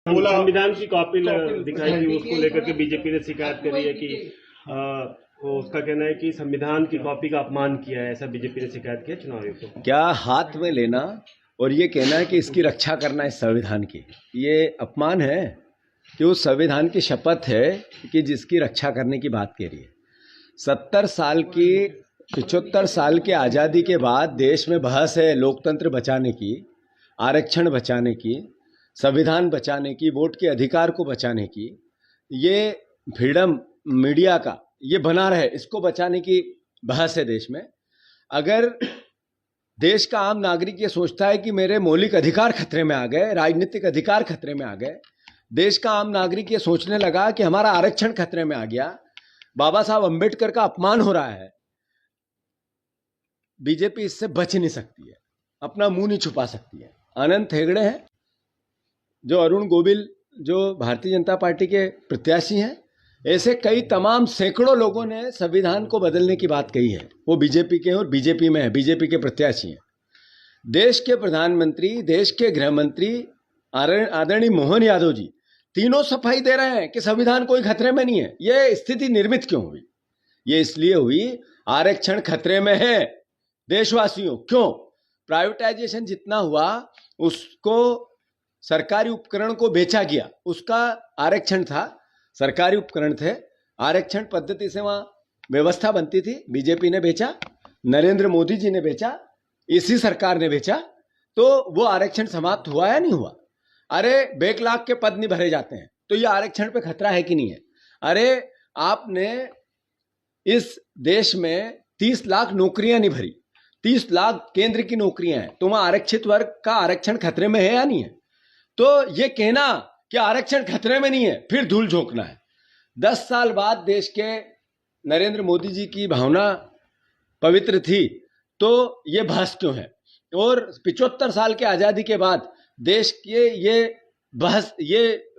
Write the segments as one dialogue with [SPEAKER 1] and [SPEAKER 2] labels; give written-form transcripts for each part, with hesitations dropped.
[SPEAKER 1] संविधान की कॉपी दिखाई थी, उसको लेकर के बीजेपी ने शिकायत करी है कि वो उसका कहना है कि संविधान की कॉपी का अपमान किया है, ऐसा बीजेपी ने शिकायत किया चुनाव आयोग को।
[SPEAKER 2] क्या हाथ में लेना और ये कहना है कि इसकी रक्षा करना है संविधान की, ये अपमान है कि उस संविधान की शपथ है कि जिसकी रक्षा करने की बात कह रही है। 75 साल की आज़ादी के बाद देश में बहस है लोकतंत्र बचाने की, आरक्षण बचाने की, संविधान बचाने की, वोट के अधिकार को बचाने की, ये फ्रीडम मीडिया का ये बना रहे, इसको बचाने की बहस है देश में। अगर देश का आम नागरिक ये सोचता है कि मेरे मौलिक अधिकार खतरे में आ गए, राजनीतिक अधिकार खतरे में आ गए, देश का आम नागरिक ये सोचने लगा कि हमारा आरक्षण खतरे में आ गया, बाबा साहब अंबेडकर का अपमान हो रहा है, बीजेपी इससे बच नहीं सकती है, अपना मुंह नहीं छुपा सकती है। अनंत हेगड़े हैं, जो अरुण गोविल जो भारतीय जनता पार्टी के प्रत्याशी हैं, ऐसे कई तमाम सैकड़ों लोगों ने संविधान को बदलने की बात कही है। वो बीजेपी के हैं और बीजेपी में है, बीजेपी के प्रत्याशी हैं। देश के प्रधानमंत्री, देश के गृह मंत्री आदरणीय मोहन यादव जी तीनों सफाई दे रहे हैं कि संविधान कोई खतरे में नहीं है। ये स्थिति निर्मित क्यों हुई? ये इसलिए हुई, आरक्षण खतरे में है देशवासियों। क्यों? प्राइवेटाइजेशन जितना हुआ उसको सरकारी उपकरण को बेचा गया, उसका आरक्षण था, सरकारी उपकरण थे, आरक्षण पद्धति से वहां व्यवस्था बनती थी, बीजेपी ने बेचा, नरेंद्र मोदी जी ने बेचा, इसी सरकार ने बेचा, तो वो आरक्षण समाप्त हुआ या नहीं हुआ? अरे बैकलॉग के पद नहीं भरे जाते हैं तो ये आरक्षण पे खतरा है कि नहीं है? अरे आपने इस देश में 30 लाख नौकरियां नहीं भरी, 30 लाख केंद्र की नौकरियां हैं, तो वहां आरक्षित वर्ग का आरक्षण खतरे में है या नहीं है? तो ये कहना कि आरक्षण खतरे में नहीं है, फिर धूल झोंकना है। 10 साल बाद देश के नरेंद्र मोदी जी की भावना पवित्र थी, तो ये बहस क्यों है? और 75 साल के आज़ादी के बाद देश के ये बहस, ये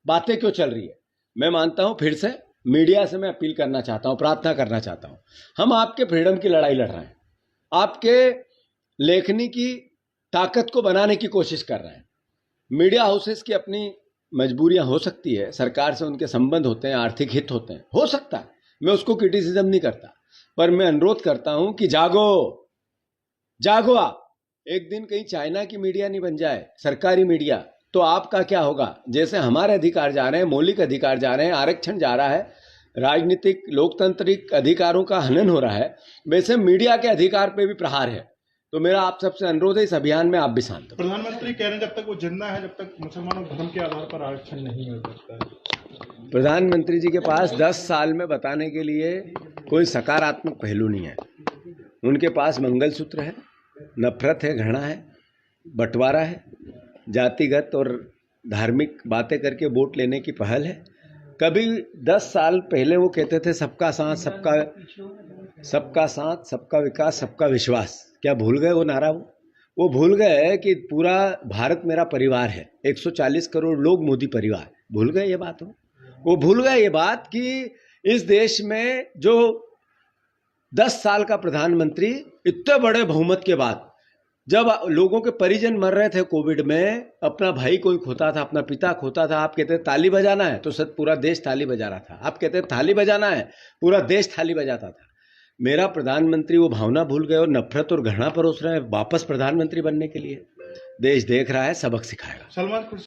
[SPEAKER 2] बातें क्यों चल रही है? मैं मानता हूं, फिर से मीडिया से मैं अपील करना चाहता हूं, प्रार्थना करना चाहता हूं, हम आपके फ्रीडम की लड़ाई लड़ रहे हैं, आपके लेखनी की ताकत को बनाने की कोशिश कर रहे हैं। मीडिया हाउसेस की अपनी मजबूरियां हो सकती है, सरकार से उनके संबंध होते हैं, आर्थिक हित होते हैं, हो सकता है, मैं उसको क्रिटिसिज्म नहीं करता, पर मैं अनुरोध करता हूं कि जागो, जागो आप। एक दिन कहीं चाइना की मीडिया नहीं बन जाए, सरकारी मीडिया, तो आपका क्या होगा? जैसे हमारे अधिकार जा रहे हैं, मौलिक अधिकार जा रहे हैं, आरक्षण जा रहा है, राजनीतिक लोकतांत्रिक अधिकारों का हनन हो रहा है, वैसे मीडिया के अधिकार पे भी प्रहार है। तो मेरा आप सबसे अनुरोध है, इस अभियान में आप भी शांत हो।
[SPEAKER 3] प्रधानमंत्री कह रहे हैं जब तक वो जिंदा है, जब तक मुसलमानों धर्म के आधार पर आरक्षण नहीं हो सकता है।
[SPEAKER 2] प्रधानमंत्री जी के पास 10 साल में बताने के लिए कोई सकारात्मक पहलू नहीं है। उनके पास मंगलसूत्र है, नफरत है, घृणा है, बंटवारा है, जातिगत और धार्मिक बातें करके वोट लेने की पहल है। कभी 10 साल पहले वो कहते थे सबका साथ, सबका विकास, सबका विश्वास। क्या भूल गए वो नारा? वो भूल गए कि पूरा भारत मेरा परिवार है, 140 करोड़ लोग मोदी परिवार। भूल गए ये बात? वो भूल गए ये बात कि इस देश में जो 10 साल का प्रधानमंत्री, इतने बड़े बहुमत के बाद, जब लोगों के परिजन मर रहे थे कोविड में, अपना भाई कोई खोता था, अपना पिता खोता था, आप कहते ताली बजाना है, तो सब पूरा देश ताली बजा रहा था। आप कहते थाली बजाना है, पूरा देश थाली बजाता था। मेरा प्रधानमंत्री वो भावना भूल गए और नफरत और घृणा परोस रहे हैं वापस प्रधानमंत्री बनने के लिए। देश देख रहा है, सबक सिखाएगा।
[SPEAKER 3] सलमान